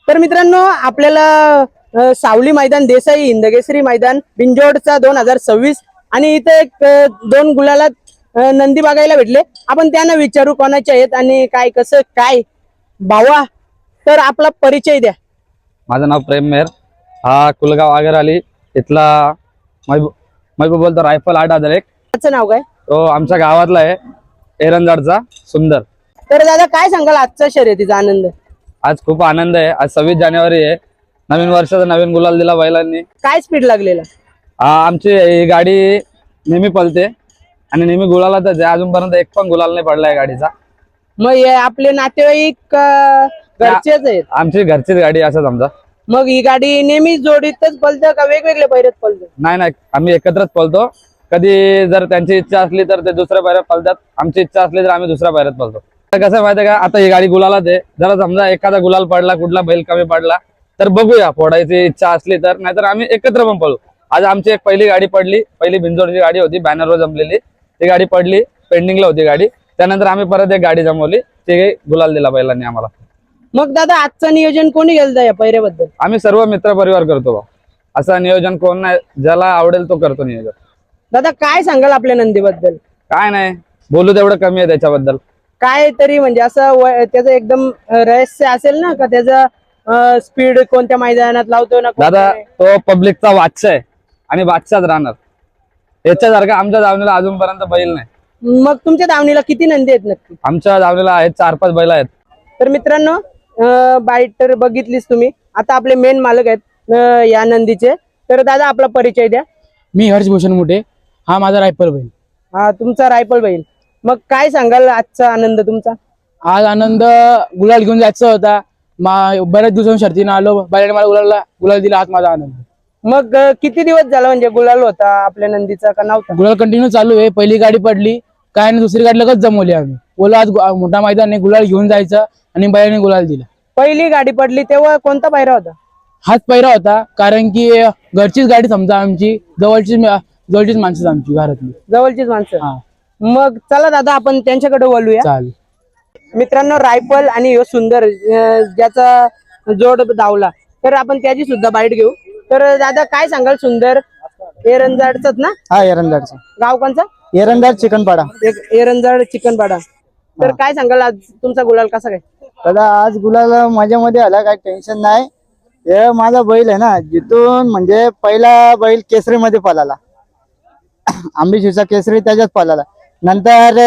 तर मित्रांनो आपल्याला सावली मैदान, देसाई हिंदकेसरी मैदान बिंजोडचा 2026 आणि इथे एक दोन गुलालात नंदी बघायला भेटले। आपण त्यांना विचारू कोणाचे आहेत आणि काय कसं काय भावा। तर आपला परिचय द्या। माझं नाव प्रेम मेहर, हा कुलगाव आगरआली इथला महबूब बोलतो रायफल 8001। त्याचं नाव काय? तो आमच्या गावातला आहे, एरंजाडचा सुंदर। तर दादा काय सांगाल आजचा शर्यतीचा आनंद? आज खूप आनंद आहे। आज 26 जानेवारी आहे, नवीन वर्षाचा नवीन गुलाल दिला बैलांनी। काय स्पीड लागलेला? आमची ही गाडी नेहमी पळते आणि नेहमी गुलालातच आहे। अजूनपर्यंत एक पण गुलाल नाही पडला या गाडीचा। मग हे आपले नातेवाईक घरचेच आहेत? आमची घरचीच गाडी असं समजा। मग ही गाडी नेहमी जोडीतच पळतं का वेगवेगळ्या पैऱ्यात पळतं? नाही, आम्ही एकत्रच पळतो। कधी जर त्यांची इच्छा असली तर ते दुसऱ्या पायऱ्यात पळतात, आमची इच्छा असली तर आम्ही दुसऱ्या पायऱ्यात पळतो। कसं माहितीये का, आता ही गाडी गुलालात आहे, जरा समजा एखादा गुलाल पडला, कुठला बैल कमी पडला तर बघूया, फोडायची इच्छा असली तर, नाहीतर आम्ही एकत्र पण पळू। आज आमची एक पहिली गाडी पडली, पहिली बिंजोडची गाडी होती, बॅनरवर जमलेली ती गाडी पडली, पेंडिंगला होती गाडी। त्यानंतर आम्ही परत एक गाडी जमवली, ते गुलाल दिला बैलांनी आम्हाला। मग दादा आजचं नियोजन कोणी केलं या पैऱ्याबद्दल? आम्ही सर्व मित्र परिवार करतो बा, असं नियोजन कोण नाही, ज्याला आवडेल तो करतो नियोजन। दादा काय सांगाल आपल्या नंदीबद्दल? काय नाही बोलू, तेवढं कमी आहे त्याच्याबद्दल। काय तरी म्हणजे असं त्याचं एकदम रहस्य असेल ना, का त्याचा स्पीड कोणत्या मैदानात लावतो ना दादा तो पब्लिकचा बादशाह आहे आणि बादशाहच राहणार। याच्यासारखा आमच्या दावणीला अजूनपर्यंत बैल नाही। मग तुमच्या दावणीला किती नंदी आहेत नक्की? आमच्या दावणीला आहेत 4-5 बैल आहेत। तर मित्रांनो बाईट तर बघितलीच तुम्ही। आता आपले मेन मालक आहेत या नंदीचे। तर दादा आपला परिचय द्या। मी हर्षभूषण मुठे, हा माझा रायफल बैल। हा तुमचा रायफल बैल। मग काय सांगाल आजचा आनंद तुमचा? आज आनंद गुलाल घेऊन जायचा होता, बऱ्याच दिवसांनी शर्तीनं आलो, बैलाने मला गुलाल दिला, हाच माझा आनंद। मग किती दिवस झाला म्हणजे गुलाल होता आपल्या नंदीचा का नव्हता? गुलाल कंटिन्यू चालू आहे। पहिली गाडी पडली, काय नाही दुसरी गाडी लगेच जमवली आम्ही। बोला आज मोठा मैदान आहे, गुलाल घेऊन जायचं, आणि बैलाने गुलाल दिला। पहिली गाडी पडली तेव्हा कोणता पायरा होता? हाच पहिरा होता, कारण की घरचीच गाडी समजा आमची, जवळचीच माणसं आमची घरातली, जवळचीच माणसं। हा मग चला दादा आपण त्यांच्याकडे बोलूया। चालेल। मित्रांनो रायफल आणि ह्यो सुंदर ज्याचा जोड धावला, तर आपण त्याची सुद्धा बाईट घेऊ। तर दादा काय सांगाल? सुंदर एरंजाडचाच ना? हा एरंजाडचा। गाव कोणचा? एरंजाड चिकनपाडा। एरंजाड चिकनपाडा। तर काय सांगाल आज तुमचा गुलाल कसा काय? दादा आज गुलाल माझ्यामध्ये आला, काय टेन्शन नाही। हे माझा बैल आहे ना, जिथून म्हणजे पहिला बैल केसरीमध्ये पळाला, आंबेशिवचा केसरी त्याच्यात पळाला, नंतर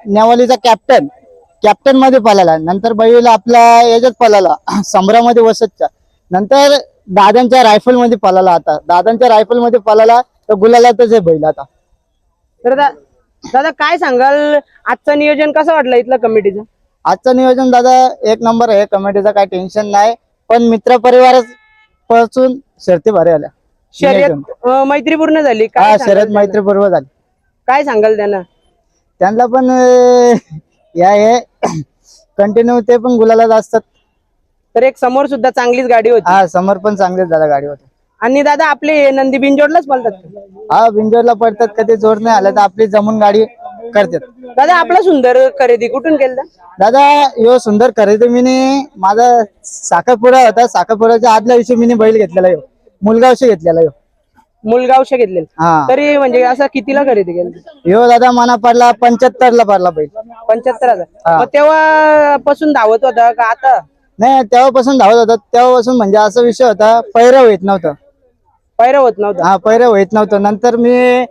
नेवालीचा कॅप्टन मध्ये पळाला, नंतर बैल आपला याच्यात पळाला संभ्रामध्ये वसतच्या, नंतर दादांच्या रायफल मध्ये पळाला। आता दादांच्या रायफल मध्ये पळाला तर गुलालातच आहे बैल आता। तर दादा काय सांगाल आजचं नियोजन कसं वाटलं इथलं कमिटीचं? आजचं नियोजन दादा एक नंबर आहे, कमिटीचा काय टेन्शन नाही, पण मित्र परिवार पासून शर्ती भारी आल्या। शर्यत मैत्रीपूर्ण झाली? हा काय सांगाल शर्यत त्यांना? मैत्रीपूर्व झाली। काय सांगाल त्यांना? त्यांना पण या हे कंटिन्यू ते पण गुलालात असतात। तर एक समोर सुद्धा चांगलीच गाडी होती। हा समोर पण चांगलेच दादा गाडी होते। आणि दादा आपले नंदी बिनजोडलाच पळतात का? हा बिंजोरला पडतात, कधी जोर नाही आला तर आपली जमून गाडी करतात। दादा आपला सुंदर खरेदी कुठून केलं? दादा यो सुंदर खरेदी माझा साखरपुडा होता, साखरपुड्याच्या आदल्या दिवशी मी बैल घेतलेला, यो मुलगावशी घेतलेला, यो मुलगावशे घेतलेलं। हा तरी म्हणजे असं कितीला खरेदी केलं? यो दादा मना पडला 75 ला पडला बैल। 75,000। हा. मग तेव्हा पासून धावत होता का आता? नाही तेव्हापासून धावत होता, तेव्हापासून म्हणजे असा विषय होता, पैरा होत नव्हतं। पैरा होत नव्हता? हा पैरा होत नव्हतं, नंतर मी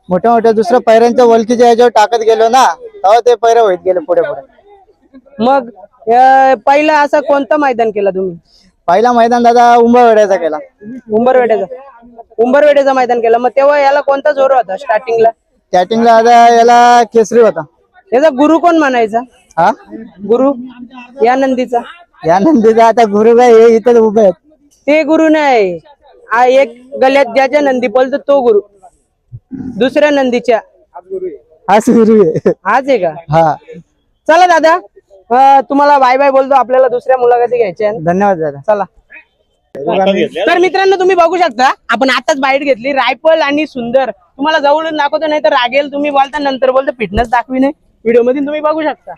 मोठ्या दुसऱ्या पैऱ्यांच्या वलकीच्या याच्यावर टाकत गेलो ना, तेव्हा ते पैरा होत गेले पुढे। मग पहिला असं कोणतं मैदान केलं तुम्ही? पहिला मैदान दादा उंबरवेड्याचा केला। उंबरवेड्याचा मैदान केलं। मग तेव्हा याला कोणता जोर होता स्टार्टिंगला? स्टार्टिंगला दादा याला केसरी होता। याचा गुरु कोण म्हणायचा? हा गुरु या नंदीचा? या नंदीचा आता गुरु काय हे इथं उभे आहेत। ते गुरु नाही, एक गल्यात ज्याच्या नंदी पळतो तो गुरु, दुसऱ्या नंदीच्या हाच गुरु आहे। हाच आहे का? हा चला दादा तुम्हाला बाय बाय बोलतो, आपल्याला दुसऱ्या मुलाखती घ्यायच्या आहे। धन्यवाद दादा। चला। तर मित्रांनो तुम्ही बघू शकता, आपण आताच बाईट घेतली रायफल आणि सुंदर। तुम्हाला जवळून दाखवतो, नाही तर रागेल, तुम्ही बोलता नंतर बोलतो फिटनेस दाखवी नाही व्हिडिओ मध्ये, तुम्ही बघू शकता।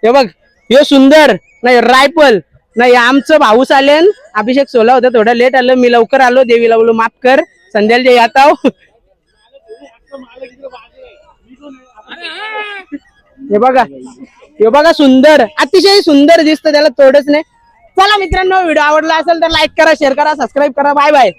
हे बघ, हे सुंदर नाही रायफल नाही आमचं भाऊस आले अभिषेक सोला होता थोडा लेट आलं मी लवकर आलो देवीला बोलू माफ कर संध्याला यात आहो हे बघा सुंदर अतिशय सुंदर दिसतं त्याला तोडच नाही चला मित्रांनो व्हिडिओ आवडला असेल तर लाईक करा शेअर करा सबस्क्राईब करा बाय बाय